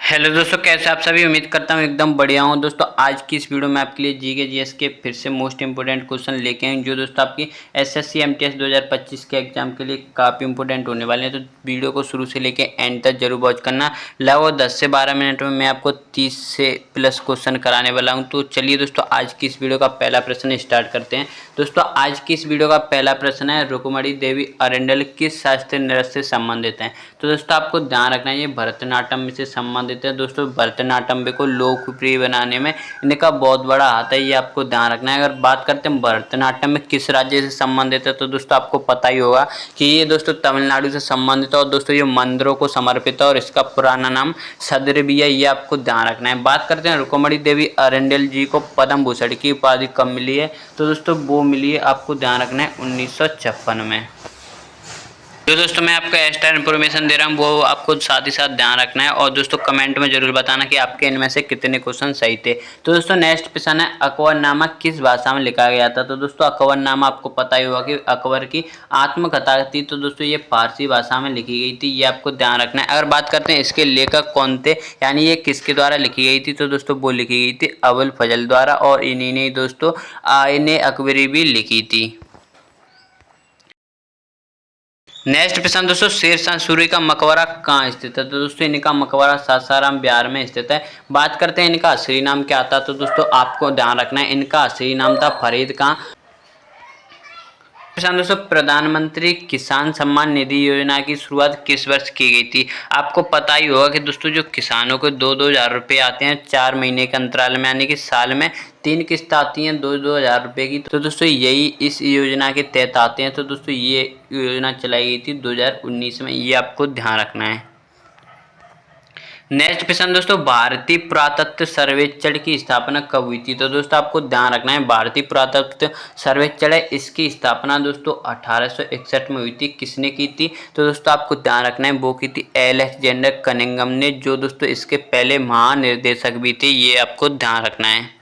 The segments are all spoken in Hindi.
हेलो दोस्तों, कैसे आप सभी। उम्मीद करता हूँ एकदम बढ़िया हूँ। दोस्तों आज की इस वीडियो में आपके लिए जीके जीएस के फिर से मोस्ट इंपोर्टेंट क्वेश्चन लेके आए जो दोस्तों आपकी एसएससी एमटीएस 2025 के एग्जाम के लिए काफ़ी इंपोर्टेंट होने वाले हैं। तो वीडियो को शुरू से लेके एंड तक जरूर वॉच करना। लगभग 10 से 12 मिनट में मैं आपको 30 से प्लस क्वेश्चन कराने वाला हूँ। तो चलिए दोस्तों आज की इस वीडियो का पहला प्रश्न स्टार्ट करते हैं। दोस्तों आज की इस वीडियो का पहला प्रश्न है, रुक्मणी देवी अरेंडल किस शास्त्रीय नृत्य से संबंधित हैं। तो दोस्तों आपको ध्यान रखना है ये भरतनाट्यम से संबंधित है। दोस्तों भरतनाट्यम को लोकप्रिय बनाने में इनका बहुत बड़ा हाथ है, ये आपको ध्यान रखना है। अगर बात करते हैं भरतनाट्यम में किस राज्य से संबंधित है, तो दोस्तों आपको पता ही होगा कि ये दोस्तों तमिलनाडु से संबंधित है और दोस्तों ये मंदिरों को समर्पित है और इसका पुराना नाम सदर भी है, ये आपको ध्यान रखना है। बात करते हैं रुक्मणी देवी अरेंडल जी को पद्म भूषण की उपाधि कब मिली है, तो दोस्तों वो मिली है, आपको ध्यान रखना है 1956 में। जो दोस्तों मैं आपको एक्स्ट्रा इन्फॉर्मेशन दे रहा हूँ वो आपको साथ ही साथ ध्यान रखना है और दोस्तों कमेंट में जरूर बताना कि आपके इनमें से कितने क्वेश्चन सही थे। तो दोस्तों नेक्स्ट क्वेश्चन है, अकबरनामा किस भाषा में लिखा गया था। तो दोस्तों अकबरनामा आपको पता ही होगा कि अकबर की आत्मकथा थी, तो दोस्तों ये फारसी भाषा में लिखी गई थी, ये आपको ध्यान रखना है। अगर बात करते हैं इसके लेखक कौन थे, यानी ये किसके द्वारा लिखी गई थी, तो दोस्तों वो लिखी गई थी अबुल फजल द्वारा और इन्हीं ने दोस्तों आईने अकबरी भी लिखी थी। नेक्स्ट प्रश्न दोस्तों, शेरशाह सूरी का मकबरा कहाँ स्थित है। तो दोस्तों इनका मकबरा सासाराम बिहार में स्थित है। बात करते हैं इनका असली नाम क्या था, तो दोस्तों आपको ध्यान रखना है इनका असली नाम था फरीद खां। दोस्तों प्रधानमंत्री किसान सम्मान निधि योजना की शुरुआत किस वर्ष की गई थी। आपको पता ही होगा कि दोस्तों जो किसानों को 2-2 हज़ार रुपये आते हैं 4 महीने के अंतराल में, यानी कि साल में 3 किस्त आती हैं 2-2 हज़ार रुपये की। तो दोस्तों यही इस योजना के तहत आते हैं। तो दोस्तों ये योजना चलाई गई थी 2019 में, ये आपको ध्यान रखना है। नेक्स्ट क्वेश्चन दोस्तों, भारतीय पुरातत्व सर्वेक्षण की स्थापना कब हुई थी। तो दोस्तों आपको ध्यान रखना है भारतीय पुरातत्व सर्वेक्षण है, इसकी स्थापना दोस्तों 1861 में हुई थी। किसने की थी, तो दोस्तों आपको ध्यान रखना है वो की थी अलेक्जेंडर कनिंघम ने, जो दोस्तों इसके पहले महानिर्देशक भी थे, ये आपको ध्यान रखना है।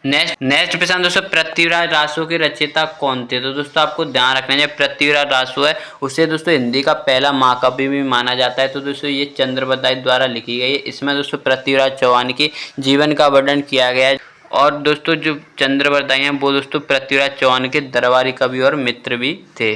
नेक्स्ट प्रश्न दोस्तों, पृथ्वीराज रासो के रचयिता कौन थे। तो दोस्तों आपको ध्यान रखना है पृथ्वीराज रासो है उसे दोस्तों हिंदी का पहला महाकाव्य भी माना जाता है। तो दोस्तों ये चंद्रबदाई द्वारा लिखी गई है। इसमें दोस्तों पृथ्वीराज चौहान के जीवन का वर्णन किया गया है और दोस्तों जो चंद्रबदाई हैं वो दोस्तों पृथ्वीराज चौहान के दरबारी कवि और मित्र भी थे।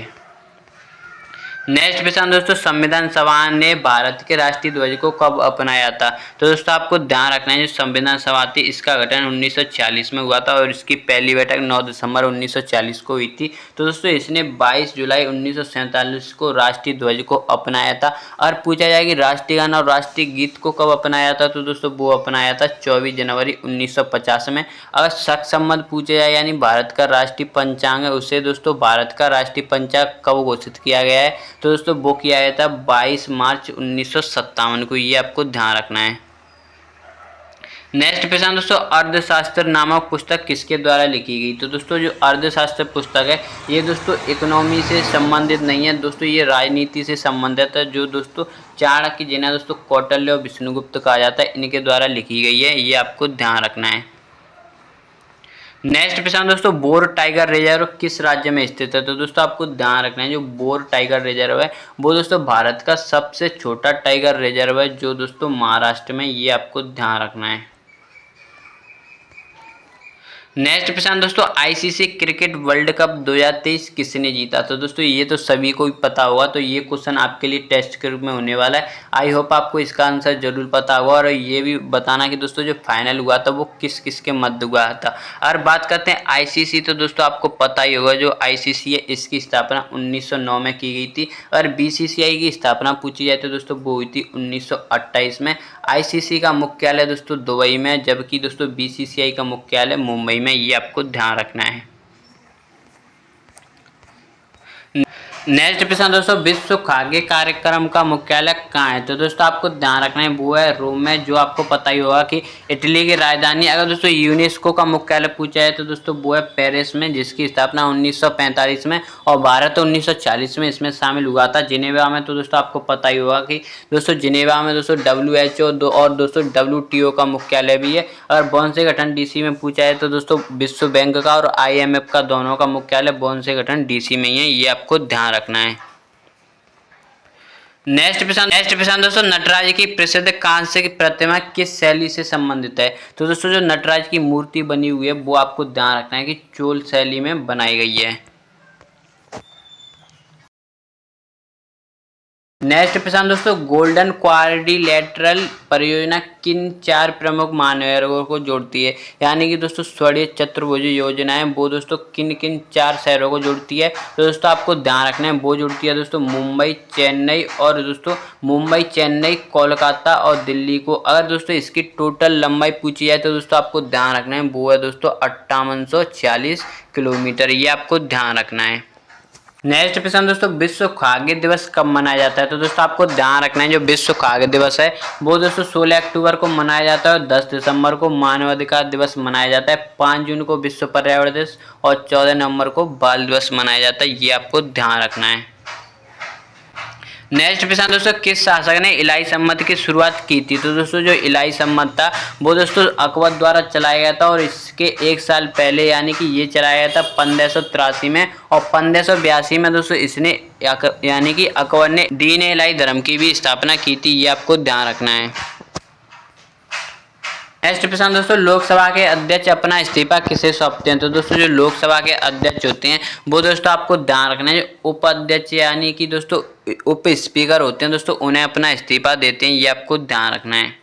नेक्स्ट क्वेश्चन दोस्तों, संविधान सभा ने भारत के राष्ट्रीय ध्वज को कब अपनाया था। तो दोस्तों आपको ध्यान रखना है जो संविधान सभा थी इसका गठन 1946 में हुआ था और इसकी पहली बैठक 9 दिसंबर 1940 को हुई थी। तो दोस्तों इसने 22 जुलाई 1947 को राष्ट्रीय ध्वज को अपनाया था। और पूछा जाए कि राष्ट्रीय गान और राष्ट्रीय गीत को कब अपनाया था, तो दोस्तों वो अपनाया था 24 जनवरी 1950 में। अगर शक संबंध पूछा जाए यानी भारत का राष्ट्रीय पंचांग है उसे दोस्तों भारत का राष्ट्रीय पंचांग कब घोषित किया गया है, तो दोस्तों वो किया गया था 22 मार्च 1957 को, ये आपको ध्यान रखना है। नेक्स्ट क्वेश्चन दोस्तों, अर्थशास्त्र नामक पुस्तक किसके द्वारा लिखी गई। तो दोस्तों जो अर्थशास्त्र पुस्तक है ये दोस्तों इकोनॉमी से संबंधित नहीं है, दोस्तों ये राजनीति से संबंधित है, जो दोस्तों चाणक्य जिन्हें दोस्तों कौटिल्य और विष्णुगुप्त कहा जाता है इनके द्वारा लिखी गई है, ये आपको ध्यान रखना है। नेक्स्ट क्वेश्चन दोस्तों, बोर टाइगर रिजर्व किस राज्य में स्थित है। तो दोस्तों आपको ध्यान रखना है जो बोर टाइगर रिजर्व है वो दोस्तों भारत का सबसे छोटा टाइगर रिजर्व है, जो दोस्तों महाराष्ट्र में, ये आपको ध्यान रखना है। नेक्स्ट क्वेश्चन दोस्तों, आईसीसी क्रिकेट वर्ल्ड कप 2023 किसने जीता। तो दोस्तों ये तो सभी को ही पता होगा, तो ये क्वेश्चन आपके लिए टेस्ट के रूप में होने वाला है। आई होप आपको इसका आंसर जरूर पता होगा और ये भी बताना कि दोस्तों जो फाइनल हुआ था वो किस किस के मध्य हुआ था। और बात करते हैं आईसीसी, तो दोस्तों आपको पता ही होगा जो आईसीसी है इसकी स्थापना 1909 में की गई थी और बीसीसीआई की स्थापना पूछी जाए तो दोस्तों वो हुई थी 1928 में। आईसीसी का मुख्यालय दोस्तों दुबई में, जबकि दोस्तों बीसीसीआई का मुख्यालय मुंबई में, ये आपको ध्यान रखना है। नेक्स्ट प्रश्न दोस्तों, विश्व खाद्य कार्यक्रम का मुख्यालय कहाँ है। तो दोस्तों आपको ध्यान रखना है वो है रोम में, जो आपको पता ही होगा कि इटली की राजधानी। अगर दोस्तों यूनेस्को का मुख्यालय पूछा है तो दोस्तों वो है पेरिस में, जिसकी स्थापना 1945 में और भारत 1940 में इसमें शामिल हुआ था। जिनेवा में तो दोस्तों आपको पता ही होगा कि दोस्तों जिनेवा में दोस्तों WHO और दोस्तों WTO का मुख्यालय भी है। अगर बॉन से गठन DC में पूछा है तो दोस्तों विश्व बैंक का और IMF का दोनों का मुख्यालय बॉन से गठन DC में ही है, ये आपको ध्यान रखना है। नेक्स्ट प्रश्न दोस्तों, नटराज की प्रसिद्ध कांस्य की प्रतिमा किस शैली से संबंधित है? तो दोस्तों जो नटराज की मूर्ति बनी हुई है वो आपको ध्यान रखना है कि चोल शैली में बनाई गई है। नेक्स्ट प्रश्न दोस्तों, गोल्डन क्वाड्रिलेटरल परियोजना किन 4 प्रमुख महानगरों को जोड़ती है? यानी कि दोस्तों स्वर्ण चतुर्भुज योजना है वो दोस्तों किन किन 4 शहरों को जोड़ती है? तो दोस्तों आपको ध्यान रखना है वो जोड़ती है दोस्तों मुंबई, चेन्नई और दोस्तों मुंबई, चेन्नई, कोलकाता और दिल्ली को। अगर दोस्तों इसकी टोटल लंबाई पूछी जाए तो दोस्तों आपको ध्यान रखना है वो है दोस्तों 5846 किलोमीटर, ये आपको ध्यान रखना है। नेक्स्ट प्रश्न दोस्तों, विश्व खाद्य दिवस कब मनाया जाता है? तो दोस्तों आपको ध्यान रखना है जो विश्व खाद्य दिवस है वो दोस्तों 16 अक्टूबर को मनाया जाता है और 10 दिसंबर को मानवाधिकार दिवस मनाया जाता है, 5 जून को विश्व पर्यावरण दिवस और 14 नवंबर को बाल दिवस मनाया जाता है, ये आपको ध्यान रखना है। नेक्स्ट प्रश्न दोस्तों, किस शासक ने इलाही सम्मत की शुरुआत की थी? तो दोस्तों जो इलाही सम्मत था वो दोस्तों अकबर द्वारा चलाया गया था और इसके 1 साल पहले यानी कि ये चलाया गया था 1583 में और 1582 में दोस्तों इसने यानी कि अकबर ने दीन इलाही धर्म की भी स्थापना की थी, ये आपको ध्यान रखना है। नेक्स्ट प्रश्न दोस्तों, लोकसभा के अध्यक्ष अपना इस्तीफा किसे सौंपते हैं? तो दोस्तों जो लोकसभा के अध्यक्ष होते हैं वो दोस्तों आपको ध्यान रखना है उपाध्यक्ष यानी कि दोस्तों उप स्पीकर होते हैं दोस्तों उन्हें अपना इस्तीफा देते हैं, ये आपको ध्यान रखना है।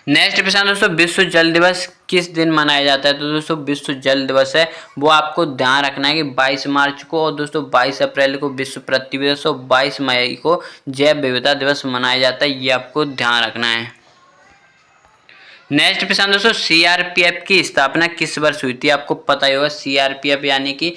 नेक्स्ट प्रश्न दोस्तों, विश्व जल दिवस किस दिन मनाया जाता है? तो दोस्तों विश्व जल दिवस है वो आपको ध्यान रखना है कि 22 मार्च को और दोस्तों 22 अप्रैल को विश्व पृथ्वी दिवस और 22 मई को जैव विविधता दिवस मनाया जाता है, ये आपको ध्यान रखना है। नेक्स्ट प्रश्न दोस्तों, सीआरपीएफ की स्थापना किस वर्ष हुई थी? आपको पता ही होगा सीआरपीएफ यानी कि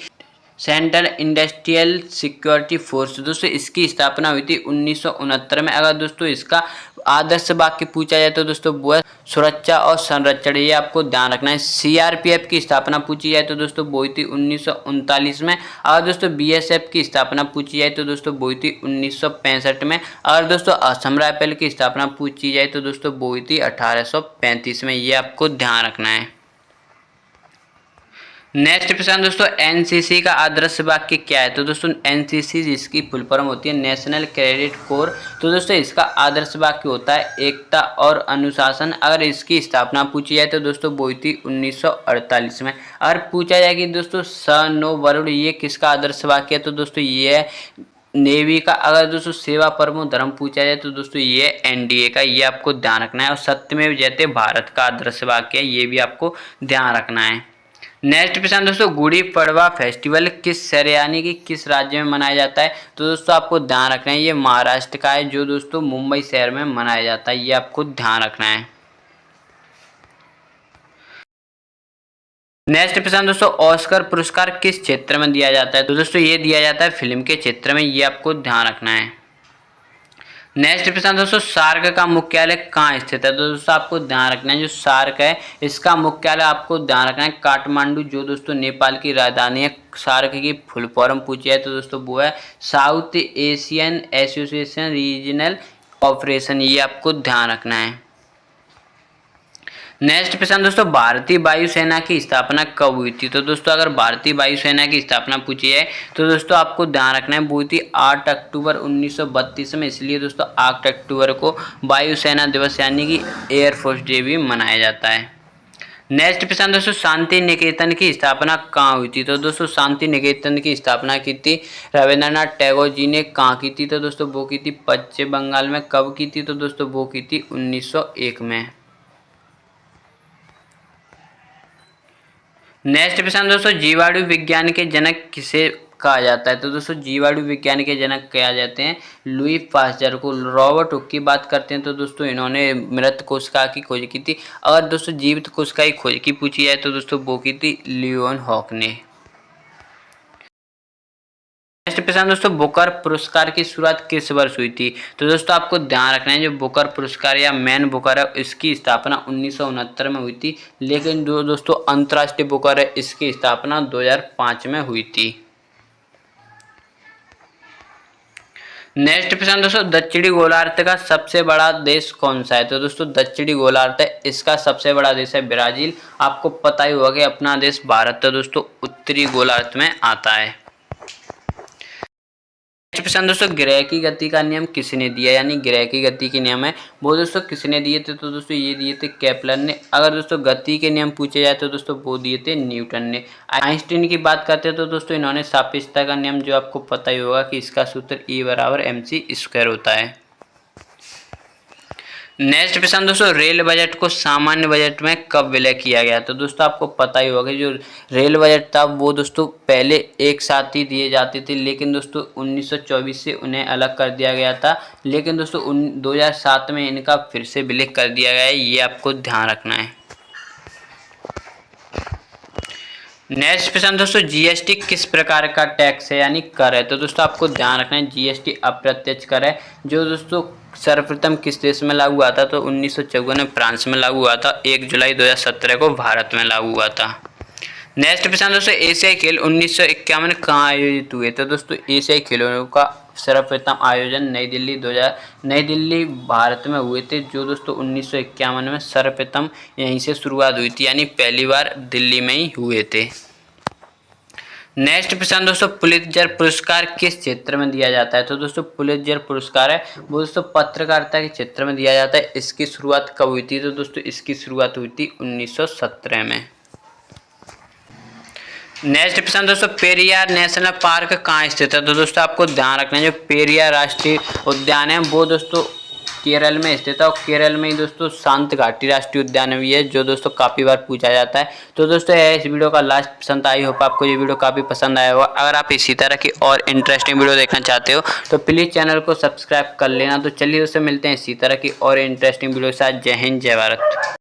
सेंट्रल इंडस्ट्रियल सिक्योरिटी फोर्स, दोस्तों इसकी स्थापना हुई थी 1969 में। अगर दोस्तों इसका आदर्श वाक्य पूछा जाए तो दोस्तों वो है सुरक्षा और संरक्षण, ये आपको ध्यान रखना है। सीआरपीएफ की स्थापना पूछी जाए तो दोस्तों वो हुई थी 1939 में। अगर दोस्तों बीएसएफ की स्थापना पूछी जाए तो दोस्तों वो हुई थी 1965 में। अगर दोस्तों असम राइफल की स्थापना पूछी जाए तो दोस्तों वो हुई थी 1835 में, ये आपको ध्यान रखना है। नेक्स्ट प्रश्न दोस्तों, एनसीसी का आदर्श वाक्य क्या है? तो दोस्तों एनसीसी जिसकी फुल फॉर्म होती है नेशनल कैडेट कोर, तो दोस्तों इसका आदर्श वाक्य होता है एकता और अनुशासन। अगर इसकी स्थापना पूछी जाए तो दोस्तों वो हुई थी 1948 में। अगर पूछा जाए कि दोस्तों स नो वरुण ये किसका आदर्श वाक्य है? तो दोस्तों ये है नेवी का। अगर दोस्तों सेवा परमो धर्म पूछा जाए तो दोस्तों ये एनडीए का, ये आपको ध्यान रखना है। और सत्यमेव जयते भारत का आदर्श वाक्य है, ये भी आपको ध्यान रखना है। नेक्स्ट प्रश्न दोस्तों, गुड़ी पड़वा फेस्टिवल किस शहर यानी कि किस राज्य में मनाया जाता है? तो दोस्तों आपको ध्यान रखना है ये महाराष्ट्र का है जो दोस्तों मुंबई शहर में मनाया जाता है, ये आपको ध्यान रखना है। नेक्स्ट प्रश्न दोस्तों, ऑस्कर पुरस्कार किस क्षेत्र में दिया जाता है? तो दोस्तों ये दिया जाता है फिल्म के क्षेत्र में, ये आपको ध्यान रखना है। नेक्स्ट प्रश्न दोस्तों, सार्क का मुख्यालय कहाँ स्थित है? तो दोस्तों आपको ध्यान रखना है जो सार्क है इसका मुख्यालय आपको ध्यान रखना है काठमांडू, जो दोस्तों नेपाल की राजधानी है। सार्क की फुल फॉर्म पूछी है तो दोस्तों वो है south Asian association regional operation, ये आपको ध्यान रखना है। नेक्स्ट प्रश्न दोस्तों, भारतीय वायुसेना की स्थापना कब हुई थी? तो दोस्तों अगर भारतीय वायुसेना की स्थापना पूछी है तो दोस्तों आपको ध्यान रखना है वो थी 8 अक्टूबर 1932 में, इसलिए दोस्तों 8 अक्टूबर को वायुसेना दिवस यानी कि एयरफोर्स डे भी मनाया जाता है। नेक्स्ट प्रश्न दोस्तों, शांति निकेतन की स्थापना कहाँ हुई थी? तो दोस्तों शांति निकेतन की स्थापना की थी रविंद्रनाथ टैगोर जी ने। कहाँ की थी? तो दोस्तों वो की थी पश्चिम बंगाल में। कब की थी? तो दोस्तों वो की थी 1901 में। नेक्स्ट प्रश्न दोस्तों, जीवाणु विज्ञान के जनक किसे कहा जाता है? तो दोस्तों जीवाणु विज्ञान के जनक कहा जाते हैं लुई पास्चर को। रॉबर्ट हुक की बात करते हैं तो दोस्तों इन्होंने मृत कोशिका की खोज की थी। अगर दोस्तों जीवित कोशिका की खोज की पूछी जाए तो दोस्तों वो की थी लियोन हॉक ने। नेक्स्ट प्रश्न दोस्तों, बुकर पुरस्कार की शुरुआत किस वर्ष हुई थी? तो दोस्तों आपको ध्यान रखना है जो बुकर पुरस्कार या मैन बुकर है इसकी स्थापना 1969 में हुई थी, लेकिन जो दोस्तों अंतर्राष्ट्रीय बुकर है इसकी स्थापना 2005 में हुई थी। नेक्स्ट प्रश्न दोस्तों, दक्षिणी गोलार्ध का सबसे बड़ा देश कौन सा है? तो दोस्तों दक्षिणी गोलार्ध है इसका सबसे बड़ा देश है ब्राजील। आपको पता ही होगा कि अपना देश भारत तो दोस्तों उत्तरी गोलार्ध में आता है। प्रश्न दोस्तों, ग्रह की गति का नियम किसने दिया, यानी ग्रह की गति के नियम है वो दोस्तों किसने दिए थे, तो दोस्तों ये दिए थे केपलर ने। अगर दोस्तों गति के नियम पूछे जाए तो दोस्तों वो दिए थे न्यूटन ने। आइंस्टीन की बात करते हैं तो दोस्तों इन्होंने सापेक्षता का नियम, जो आपको पता ही होगा कि इसका सूत्र E बराबर mc² होता है। नेक्स्ट प्रश्न दोस्तों, रेल बजट को सामान्य बजट में कब विलय किया गया, तो दोस्तों आपको पता ही होगा जो रेल बजट था वो दोस्तों पहले एक साथ ही दिए जाते थे, लेकिन दोस्तों 1924 से उन्हें अलग कर दिया गया था। लेकिन दोस्तों 2007 में इनका फिर से विलय कर दिया गया है, ये आपको ध्यान रखना है। नेक्स्ट प्रश्न दोस्तों, जीएसटी किस प्रकार का टैक्स है, यानी कर है, तो दोस्तों आपको ध्यान रखना है जीएसटी अप्रत्यक्ष कर है, जो दोस्तों सर्वप्रथम किस देश में लागू हुआ था, तो 1954 में फ्रांस में लागू हुआ था, 1 जुलाई 2017 को भारत में लागू हुआ था। नेक्स्ट प्रश्न दोस्तों, एशियाई खेल 1951 कहाँ आयोजित हुए, तो दोस्तों एशियाई खेलों का सर्वप्रथम आयोजन नई दिल्ली भारत में हुए थे, जो दोस्तों 1951 में सर्वप्रथम यहीं से शुरुआत हुई थी, यानी पहली बार दिल्ली में ही हुए थे। नेक्स्ट प्रश्न दोस्तों, पुलित्जर पुरस्कार किस क्षेत्र में दिया जाता है, तो दोस्तों पुलित्जर पुरस्कार है वो दोस्तों पत्रकारिता के क्षेत्र में दिया जाता है। इसकी शुरुआत कब हुई थी, तो दोस्तों इसकी शुरुआत हुई थी 1917 में। नेक्स्ट प्रश्न दोस्तों, पेरियार नेशनल पार्क कहाँ स्थित है, तो दोस्तों आपको ध्यान रखना है जो पेरियार राष्ट्रीय उद्यान है वो दोस्तों केरल में स्थित है, और केरल में ही दोस्तों शांत घाटी राष्ट्रीय उद्यान भी है, जो दोस्तों काफ़ी बार पूछा जाता है। तो दोस्तों इस वीडियो का लास्ट पसंद आई, होप आपको ये वीडियो काफ़ी पसंद आया होगा। अगर आप इसी तरह की और इंटरेस्टिंग वीडियो देखना चाहते हो तो प्लीज़ चैनल को सब्सक्राइब कर लेना। तो चलिए दोस्तों मिलते हैं इसी तरह की और इंटरेस्टिंग वीडियो के साथ। जय हिंद, जय भारत।